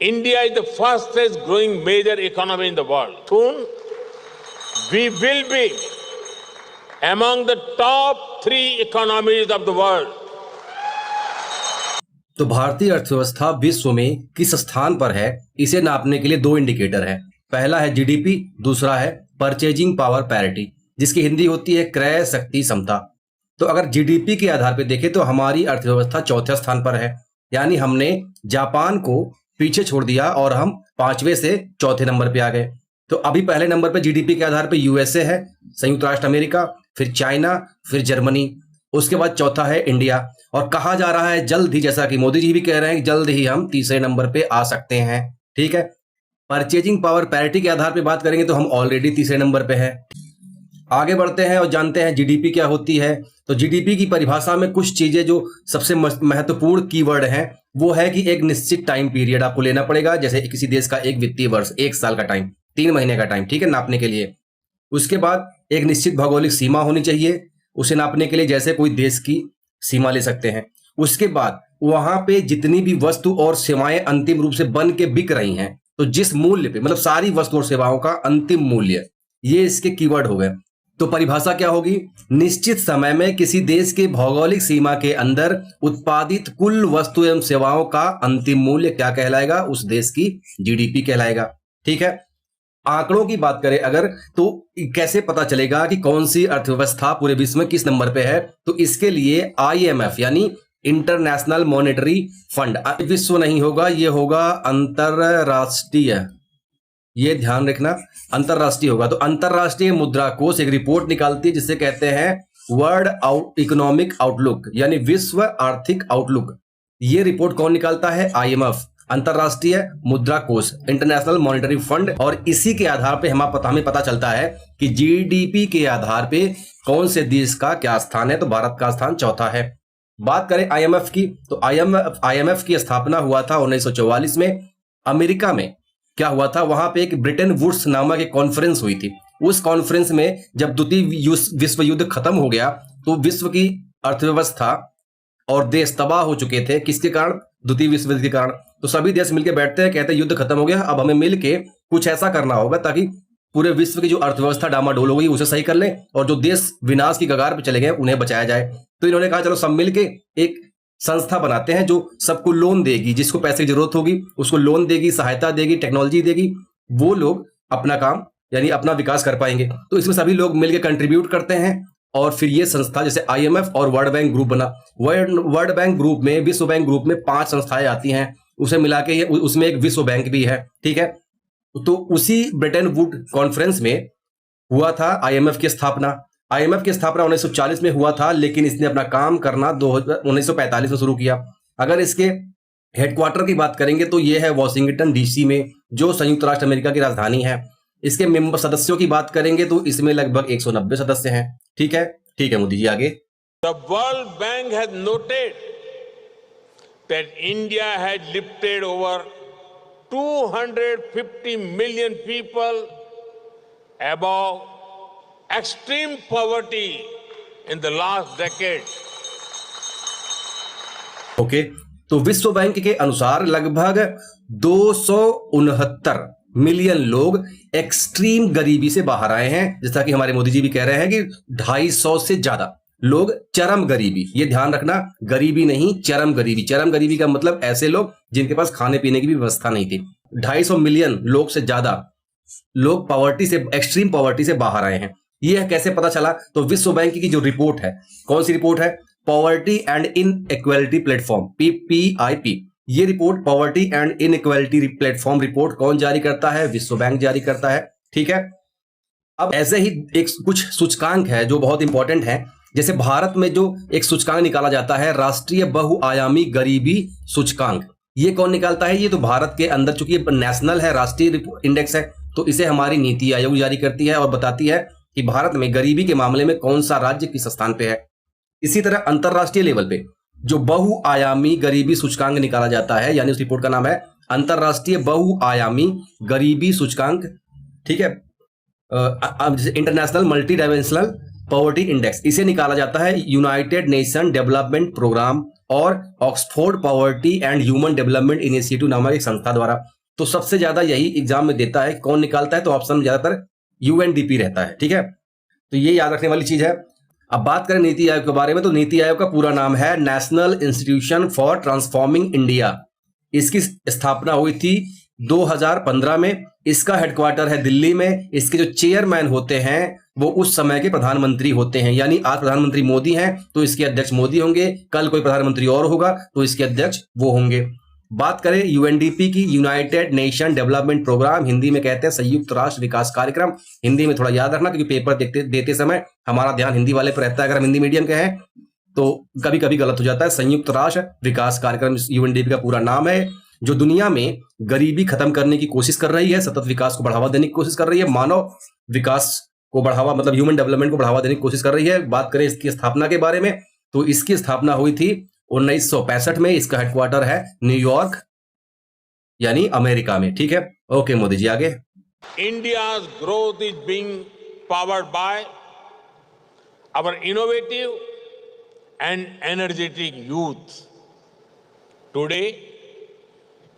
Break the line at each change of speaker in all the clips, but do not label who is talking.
India is the fastest growing major economy in the world. Soon, we will be among the top 3 economies of the world.
तो भारतीय अर्थव्यवस्था विश्व में किस स्थान पर है, इसे नापने के लिए 2 इंडिकेटर है। पहला है जीडीपी, दूसरा है परचेजिंग पावर पैरिटी, जिसकी हिंदी होती है क्रय शक्ति समता। तो अगर जीडीपी के आधार पर देखें तो हमारी अर्थव्यवस्था चौथे स्थान पर है, यानी हमने जापान को पीछे छोड़ दिया और हम 5वें से चौथे नंबर पे आ गए। तो अभी पहले नंबर पे जीडीपी के आधार पे यूएसए है, संयुक्त राष्ट्र अमेरिका, फिर चाइना, फिर जर्मनी, उसके बाद चौथा है इंडिया। और कहा जा रहा है जल्द ही, जैसा कि मोदी जी भी कह रहे हैं कि जल्द ही हम तीसरे नंबर पे आ सकते हैं। ठीक है, परचेजिंग पावर पैरिटी के आधार पे बात करेंगे तो हम ऑलरेडी तीसरे नंबर पे हैं। आगे बढ़ते हैं और जानते हैं जीडीपी क्या होती है। तो जीडीपी की परिभाषा में कुछ चीजें जो सबसे महत्वपूर्ण कीवर्ड हैं वो है कि एक निश्चित टाइम पीरियड आपको लेना पड़ेगा, जैसे किसी देश का एक वित्तीय वर्ष, 1 साल का टाइम, 3 महीने का टाइम, ठीक है, नापने के लिए। उसके बाद एक निश्चित भौगोलिक सीमा होनी चाहिए उसे नापने के लिए, जैसे कोई देश की सीमा ले सकते हैं। उसके बाद वहां पे जितनी भी वस्तु और सेवाएं अंतिम रूप से बन के बिक रही हैं, तो जिस मूल्य पे, मतलब सारी वस्तु और सेवाओं का अंतिम मूल्य, ये इसके कीवर्ड हो गए। तो परिभाषा क्या होगी? निश्चित समय में किसी देश के भौगोलिक सीमा के अंदर उत्पादित कुल वस्तु एवं सेवाओं का अंतिम मूल्य क्या कहलाएगा? उस देश की जीडीपी कहलाएगा। ठीक है, आंकड़ों की बात करें अगर, तो कैसे पता चलेगा कि कौन सी अर्थव्यवस्था पूरे विश्व में किस नंबर पे है? तो इसके लिए आईएमएफ यानी इंटरनेशनल मॉनेटरी फंड, विश्व नहीं होगा, ये होगा अंतरराष्ट्रीय, ये ध्यान रखना, अंतरराष्ट्रीय होगा। तो अंतरराष्ट्रीय मुद्रा कोष एक रिपोर्ट निकालती है जिसे कहते हैं वर्ल्ड इकोनॉमिक आउटलुक, यानी विश्व आर्थिक आउटलुक। ये रिपोर्ट कौन निकालता है? आईएमएफ, अंतरराष्ट्रीय मुद्रा कोष, इंटरनेशनल मॉनेटरी फंड। और इसी के आधार पे हमें पता चलता है कि जीडीपी के आधार पे कौन से देश का क्या स्थान है। तो भारत का स्थान चौथा है। बात करें आईएमएफ की, तो आईएमएफ की स्थापना हुआ था 1944 में। अमेरिका में क्या हुआ था? वहां पे एक ब्रिटेन वुड्स नामक एक कॉन्फ्रेंस हुई थी। उस कॉन्फ्रेंस में जब द्वितीय विश्व युद्ध खत्म हो गया तो विश्व की अर्थव्यवस्था और देश तबाह हो चुके थे। किसके कारण? द्वितीय विश्व युद्ध के कारण। तो सभी देश मिलकर बैठते हैं, कहते हैं युद्ध खत्म हो गया, अब हमें मिलके कुछ ऐसा करना होगा ताकि पूरे विश्व की जो अर्थव्यवस्था डामाडोल हो गई उसे सही कर लें, और जो देश विनाश की कगार पर चले गए उन्हें बचाया जाए। तो इन्होंने कहा चलो सब मिलके एक संस्था बनाते हैं जो सबको लोन देगी, जिसको पैसे की जरूरत होगी उसको लोन देगी, सहायता देगी, टेक्नोलॉजी देगी, वो लोग अपना काम यानी अपना विकास कर पाएंगे। तो इसमें सभी लोग मिलकर कंट्रीब्यूट करते हैं और फिर ये संस्था जैसे आईएमएफ और वर्ल्ड बैंक ग्रुप बना। वर्ल्ड बैंक ग्रुप में, विश्व बैंक ग्रुप में 5 संस्थाएं आती हैं, उसे मिला के उसमें एक विश्व बैंक भी है। ठीक है, तो उसी ब्रिटेन वुड कॉन्फ्रेंस में हुआ था आईएमएफ की स्थापना। आईएमएफ की स्थापना 1940 में हुआ था, लेकिन इसने अपना काम करना 1945 में शुरू किया। अगर इसके हेडक्वार्टर की बात करेंगे तो यह है वॉशिंगटन डीसी में, जो संयुक्त राष्ट्र अमेरिका की राजधानी है। इसके मेंबर सदस्यों की बात करेंगे तो इसमें लगभग 190 सदस्य हैं। ठीक है मोदी जी आगे।
The World Bank has noted that India has lifted over 250 million people above extreme poverty in the last decade.
Okay, तो विश्व बैंक के अनुसार लगभग 269 मिलियन लोग एक्सट्रीम गरीबी से बाहर आए हैं। जैसा कि हमारे मोदी जी भी कह रहे हैं कि 250 से ज्यादा लोग चरम गरीबी, ये ध्यान रखना, गरीबी नहीं चरम गरीबी। चरम गरीबी का मतलब ऐसे लोग जिनके पास खाने पीने की भी व्यवस्था नहीं थी। 250 मिलियन लोग से ज्यादा लोग पॉवर्टी से, एक्सट्रीम पॉवर्टी से बाहर आए हैं। यह कैसे पता चला? तो विश्व बैंक की जो रिपोर्ट है, कौन सी रिपोर्ट है? Poverty and inequality platform, PPIP। ये report poverty and inequality platform report कौन जारी करता है? विश्व बैंक जारी करता है। ठीक है, अब ऐसे ही एक कुछ सूचकांक है जो बहुत इंपॉर्टेंट है। जैसे भारत में जो एक सूचकांक निकाला जाता है, राष्ट्रीय बहुआयामी गरीबी सूचकांक, ये कौन निकालता है? ये तो भारत के अंदर, चूंकि नेशनल है, राष्ट्रीय इंडेक्स है, तो इसे हमारी नीति आयोग जारी करती है और बताती है कि भारत में गरीबी के मामले में कौन सा राज्य किस स्थान पे है। इसी तरह अंतरराष्ट्रीय लेवल पे जो बहुआयामी गरीबी सूचकांक निकाला जाता है, यानी उस रिपोर्ट का नाम है अंतरराष्ट्रीय बहुआयामी गरीबी सूचकांक। ठीक है, international multi dimensional poverty index, इसे निकाला जाता है यूनाइटेड नेशन डेवलपमेंट प्रोग्राम और Oxford poverty and human development initiative नामक एक संस्था द्वारा। तो सबसे ज्यादा यही एग्जाम में देता है, कौन निकालता है, तो ऑप्शन में ज्यादातर यूएनडीपी रहता है। ठीक है, तो ये याद रखने वाली चीज है। अब बात करें नीति आयोग के बारे में, तो नीति आयोग का पूरा नाम है national institution for transforming India. इसकी स्थापना हुई थी 2015 में। इसका हेडक्वार्टर है दिल्ली में। इसके जो चेयरमैन होते हैं वो उस समय के प्रधानमंत्री होते हैं, यानी आज प्रधानमंत्री मोदी हैं तो इसके अध्यक्ष मोदी होंगे, कल कोई प्रधानमंत्री और होगा तो इसके अध्यक्ष वो होंगे। बात करें यूएनडीपी की, United Nation development program, Hindi में कहते हैं संयुक्त राष्ट्र विकास कार्यक्रम। हिंदी में थोड़ा याद रखना, क्योंकि पेपर देते समय हमारा ध्यान हिंदी वाले पर रहता है। अगर हम हिंदी मीडियम के हैं तो कभी कभी गलत हो जाता है। संयुक्त राष्ट्र विकास कार्यक्रम यूएनडीपी का पूरा नाम है, जो दुनिया में गरीबी खत्म करने की कोशिश कर रही है, सतत विकास को बढ़ावा देने की कोशिश कर रही है, मानव विकास को बढ़ावा मतलब ह्यूमन डेवलपमेंट को बढ़ावा देने की कोशिश कर रही है। बात करें इसकी स्थापना के बारे में, तो इसकी स्थापना हुई थी 1965 में। इसका हेडक्वार्टर है न्यूयॉर्क यानी अमेरिका में। ठीक है, ओके मोदी जी आगे।
India's growth is being powered by our innovative and energetic youth. Today,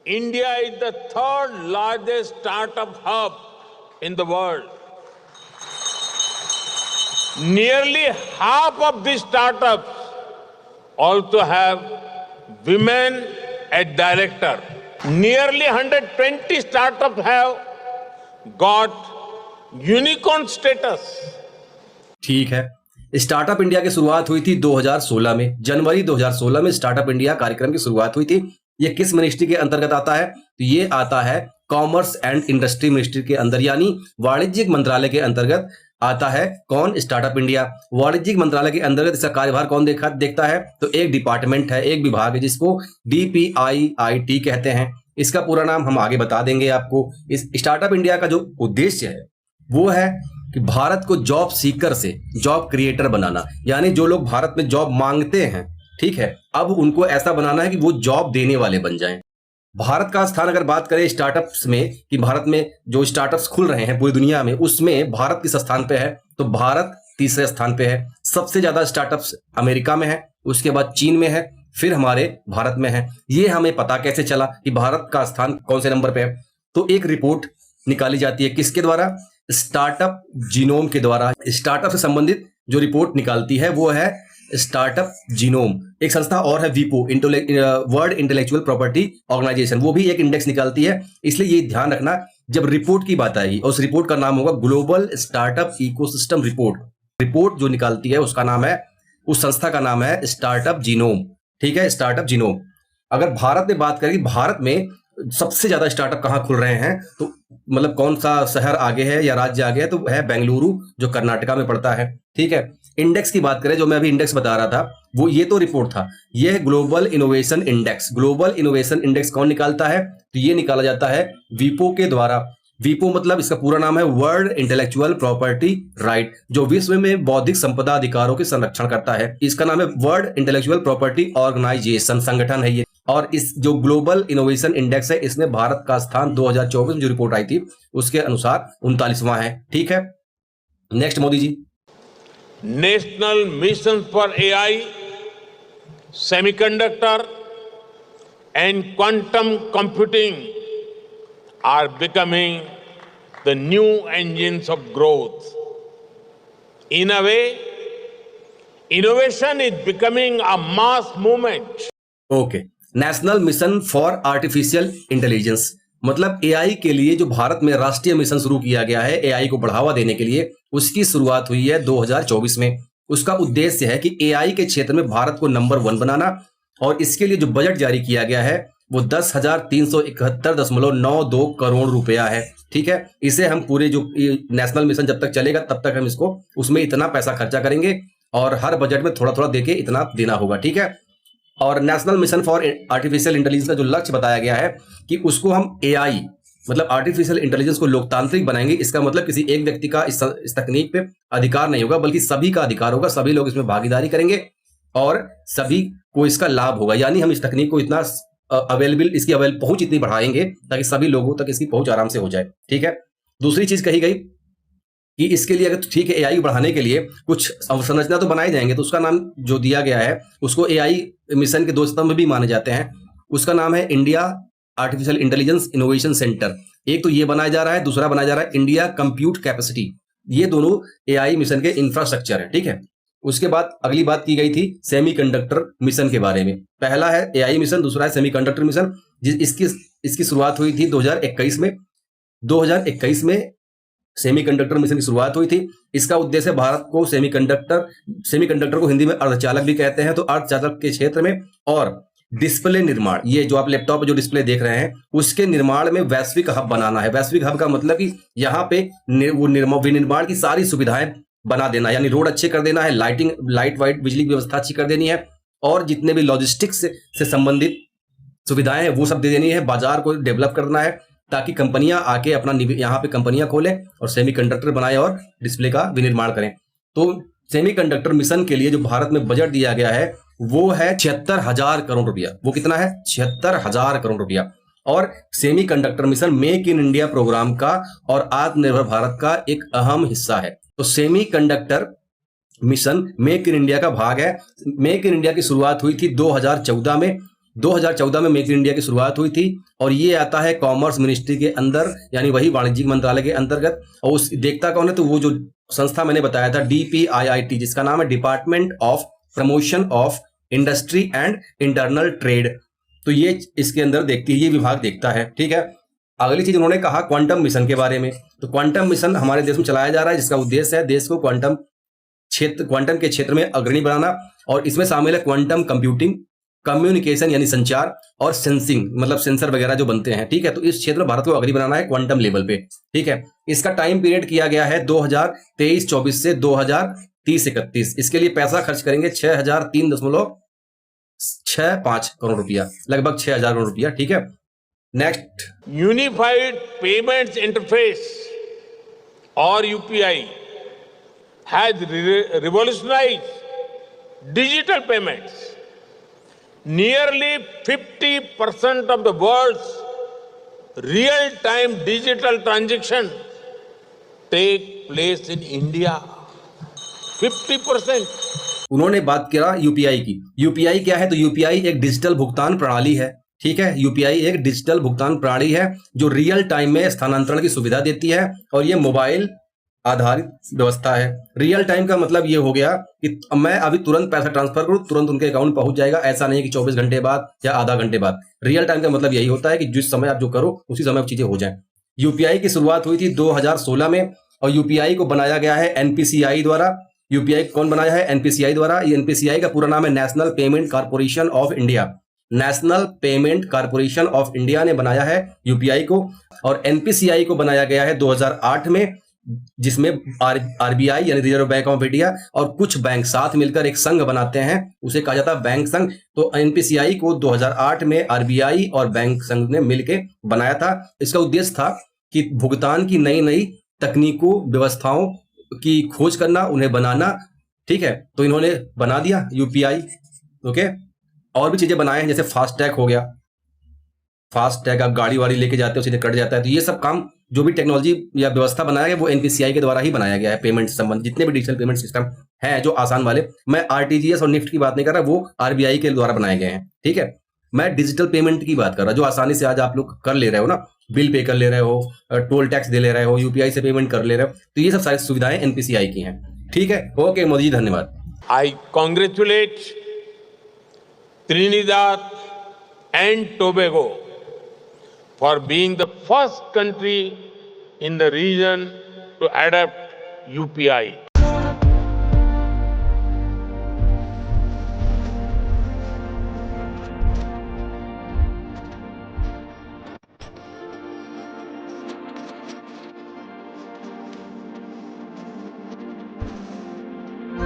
India is the third largest startup hub in the world. Nearly half of these startups also have women as director. Nearly 120 startups have got unicorn status.
ठीक है, startup India की शुरुआत हुई थी 2016 में। जनवरी 2016 में startup India कार्यक्रम की शुरुआत हुई थी। ये किस मिनिस्ट्री के अंतर्गत आता है, तो ये आता है कॉमर्स एंड इंडस्ट्री मिनिस्ट्री के अंदर, यानी वाणिज्यिक मंत्रालय के अंतर्गत आता है। कौन? Startup India. वाणिज्यिक मंत्रालय के अंतर्गत इसका कार्यभार कौन देखता है, तो एक डिपार्टमेंट है, एक विभाग है जिसको DPIIT कहते हैं। इसका पूरा नाम हम आगे बता देंगे आपको। इस स्टार्टअप इंडिया का जो उद्देश्य है वो है कि भारत को जॉब सीकर से जॉब क्रिएटर बनाना, यानी जो लोग भारत में जॉब मांगते हैं, ठीक है, अब उनको ऐसा बनाना है कि वो जॉब देने वाले बन जाएं। भारत का स्थान अगर बात करें स्टार्टअप्स में, कि भारत में जो स्टार्टअप्स खुल रहे हैं पूरी दुनिया में, उसमें भारत किस स्थान पे है, तो भारत तीसरे स्थान पे है। सबसे ज्यादा स्टार्टअप्स अमेरिका में है, उसके बाद चीन में है, फिर हमारे भारत में है। ये हमें पता कैसे चला कि भारत का स्थान कौन से नंबर पे है, तो एक रिपोर्ट निकाली जाती है किसके द्वारा, स्टार्टअप जीनोम के द्वारा। स्टार्टअप से संबंधित जो रिपोर्ट निकालती है वो है स्टार्टअप जीनोम। एक संस्था और है वीपो, वर्ल्ड इंटेलेक्चुअल प्रॉपर्टी ऑर्गेनाइजेशन, वो भी एक इंडेक्स निकालती है। इसलिए ये ध्यान रखना जब रिपोर्ट की बात आएगी, उस रिपोर्ट का नाम होगा global startup ecosystem report. Report जो निकालती है उसका नाम है, उस संस्था का नाम है स्टार्टअप जीनोम। ठीक है, स्टार्टअप जीनोम। अगर भारत में बात करें, भारत में सबसे ज्यादा स्टार्टअप कहाँ खुल रहे हैं, तो मतलब कौन सा शहर आगे है या राज्य आगे है, तो है बेंगलुरु, जो कर्नाटका में पड़ता है। ठीक है, इंडेक्स की बात करें, जो मैं अभी इंडेक्स बता रहा था वो ये तो रिपोर्ट था, ये है global innovation index. Global innovation index कौन निकालता है, तो ये निकाला जाता है वीपो के द्वारा। वीपो मतलब इसका पूरा नाम है वर्ल्ड इंटेलेक्चुअल प्रॉपर्टी राइट, जो विश्व में बौद्धिक संपदा अधिकारों के संरक्षण करता है। इसका नाम है वर्ल्ड इंटेलेक्चुअल प्रॉपर्टी ऑर्गेनाइजेशन, संगठन है ये। और इस जो ग्लोबल इनोवेशन इंडेक्स है, इसमें भारत का स्थान 2024 में जो रिपोर्ट आई थी उसके अनुसार 39वां है। ठीक है, next Modi ji.
National mission for AI, semiconductor and quantum computing are becoming the new engines of growth. In a way, innovation is becoming a mass movement.
Okay, national mission for artificial intelligence मतलब AI के लिए जो भारत में राष्ट्रीय mission शुरू किया गया है AI को बढ़ावा देने के लिए, उसकी शुरुआत हुई है 2024 में। उसका उद्देश्य है कि AI के क्षेत्र में भारत को नंबर 1 बनाना, और इसके लिए जो बजट जारी किया गया है वो 10,371.92 करोड़ रुपया है। ठीक है, इसे हम पूरे जो नेशनल मिशन जब तक चलेगा तब तक हम इसको उसमें इतना पैसा खर्चा करेंगे, और हर बजट में थोड़ा थोड़ा देके इतना देना होगा। ठीक है, और national mission for artificial intelligence का जो लक्ष्य बताया गया है कि उसको हम AI मतलब आर्टिफिशियल इंटेलिजेंस को लोकतांत्रिक बनाएंगे। इसका मतलब किसी एक व्यक्ति का इस तकनीक पे अधिकार नहीं होगा, बल्कि सभी का अधिकार होगा, सभी लोग इसमें भागीदारी करेंगे और सभी को इसका लाभ होगा। यानी हम इस तकनीक को इतना इसकी पहुंच इतनी बढ़ाएंगे ताकि सभी लोगों तक इसकी पहुंच आराम से हो जाए। ठीक है, दूसरी चीज कही गई कि इसके लिए अगर ठीक है एआई बढ़ाने के लिए कुछ अवसंरचना तो बनाए जाएंगे, तो उसका नाम जो दिया गया है उसको एआई मिशन के 2 स्तंभ भी माने जाते हैं। उसका नाम है India artificial intelligence innovation centre. एक तो ये बनाया जा रहा है, दूसरा बनाया जा रहा है इंडिया कंप्यूट कैपेसिटी। ये दोनों एआई मिशन के इंफ्रास्ट्रक्चर है, ठीक है। उसके बाद अगली बात की गई थी सेमीकंडक्टर मिशन के बारे में। पहला है एआई मिशन, दूसरा है सेमीकंडक्टर मिशन। इसकी शुरुआत हुई थी 2021 में। 2021 में सेमीकंडक्टर मिशन की शुरुआत हुई थी। इसका उद्देश्य भारत को सेमीकंडक्टर को हिंदी में अर्धचालक भी कहते हैं, तो अर्धचालक के क्षेत्र में और डिस्प्ले निर्माण, ये जो आप लैपटॉप पे जो डिस्प्ले देख रहे हैं उसके निर्माण में वैश्विक हब बनाना है। वैश्विक हब का मतलब कि यहाँ पे विनिर्माण की सारी सुविधाएं बना देना, यानी रोड अच्छे कर देना है, लाइट वाइट बिजली की व्यवस्था अच्छी कर देनी है, और जितने भी लॉजिस्टिक्स से संबंधित सुविधाएं हैं वो सब दे देनी है। बाजार को डेवलप करना है ताकि कंपनियां आके अपना यहाँ पे कंपनियां खोलें और सेमीकंडक्टर बनाएं और डिस्प्ले का विनिर्माण करें। तो सेमीकंडक्टर मिशन के लिए जो भारत में बजट दिया गया है वो है 76,000 करोड़ रुपया। वो कितना है? 76,000 करोड़ रुपया। और semiconductor mission make in India program का और आत्मनिर्भर भारत का एक अहम हिस्सा है। तो semiconductor mission make in India का भाग है। मेक इन इंडिया की शुरुआत हुई थी 2014 में। 2014 में मेक इन इंडिया की शुरुआत हुई थी और ये आता है कॉमर्स मिनिस्ट्री के अंदर, यानी वही वाणिज्यिक मंत्रालय के अंतर्गत। और उस देखता कौन है? तो वो जो संस्था मैंने बताया था DPIIT, जिसका नाम है department of promotion of industry and internal trade. तो ये इसके अंदर देखती है, ये विभाग देखता है, ठीक है। अगली चीज उन्होंने कहा क्वांटम मिशन के बारे में। तो क्वांटम मिशन हमारे देश में चलाया जा रहा है, जिसका उद्देश्य है देश को क्वांटम के क्षेत्र में अग्रणी बनाना। और इसमें शामिल है क्वांटम कंप्यूटिंग, कम्युनिकेशन यानी संचार, और सेंसिंग मतलब सेंसर वगैरह जो बनते हैं, ठीक है। तो इस क्षेत्र में भारत को अग्रणी बनाना है क्वांटम लेवल पे, ठीक है। इसका टाइम पीरियड किया गया है 2023-24 से 2030-31। इसके लिए पैसा खर्च करेंगे 6,003.65 करोड़ रुपया, लगभग 6,000 करोड़ रुपया, ठीक है। नेक्स्ट,
यूनिफाइड पेमेंट्स इंटरफेस और UPI has revolutionised digital payments. Nearly 50% of the world's real-time digital transaction take place in India. 50%.
उन्होंने बात किया यूपीआई की। यूपीआई क्या है? तो यूपीआई एक डिजिटल भुगतान प्रणाली है, ठीक है। यूपीआई एक डिजिटल भुगतान प्रणाली है जो रियल टाइम में स्थानांतरण की सुविधा देती है, और ये मोबाइल आधारित व्यवस्था है। रियल टाइम का मतलब ये हो गया कि मैं अभी तुरंत पैसा ट्रांसफर करूं, तुरंत उनके अकाउंट पहुंच जाएगा। ऐसा नहीं है कि 24 घंटे बाद या आधा घंटे बाद। रियल टाइम का मतलब यही होता है कि जिस समय आप जो करो उसी समय चीजें हो जाएं। यूपीआई की शुरुआत हुई थी 2016 में, और यूपीआई को बनाया गया है एनपीसीआई द्वारा। यूपीआई कौन बनाया है? एनपीसीआई द्वारा। ये एनपीसीआई का पूरा नाम है national payment corporation of India. National payment corporation of India ने बनाया है यूपीआई को। और एनपीसीआई को बनाया गया है 2008 में, जिसमें आरबीआई यानी रिजर्व बैंक ऑफ इंडिया और कुछ बैंक साथ मिलकर एक संघ बनाते हैं, उसे कहा जाता है बैंक संघ। तो एनपीसीआई को 2008 में आरबीआई और बैंक संघ ने मिलकर बनाया था। इसका उद्देश्य था कि भुगतान की नई नई तकनीकों, व्यवस्थाओं की खोज करना, उन्हें बनाना, ठीक है। तो इन्होंने बना दिया यूपीआई, ओके। और भी चीजें बनाए हैं, जैसे फास्टैग हो गया। फास्टैग आप गाड़ी वाड़ी लेके जाते हो, सीधे कट जाता है। तो ये सब काम जो भी टेक्नोलॉजी या व्यवस्था बनाया गया वो एनपीसीआई के द्वारा ही बनाया गया है। पेमेंट से संबंधित जितने भी डिजिटल पेमेंट सिस्टम है जो आसान वाले, मैं आरटीजीएस और निफ्ट की बात नहीं कर रहा, वो आरबीआई के द्वारा बनाए गए हैं, ठीक है। मैं डिजिटल पेमेंट की बात कर रहा, जो आसानी से आज आप लोग कर ले रहे हो ना, बिल पे कर ले रहे हो, टोल टैक्स दे ले रहे हो, यूपीआई से पेमेंट कर ले रहे हो। तो ये सब सारी सुविधाएं एनपीसीआई की हैं, ठीक है। ओके मोदी जी, धन्यवाद।
I congratulate Trinidad and Tobago for being the first country in the region to adopt UPI.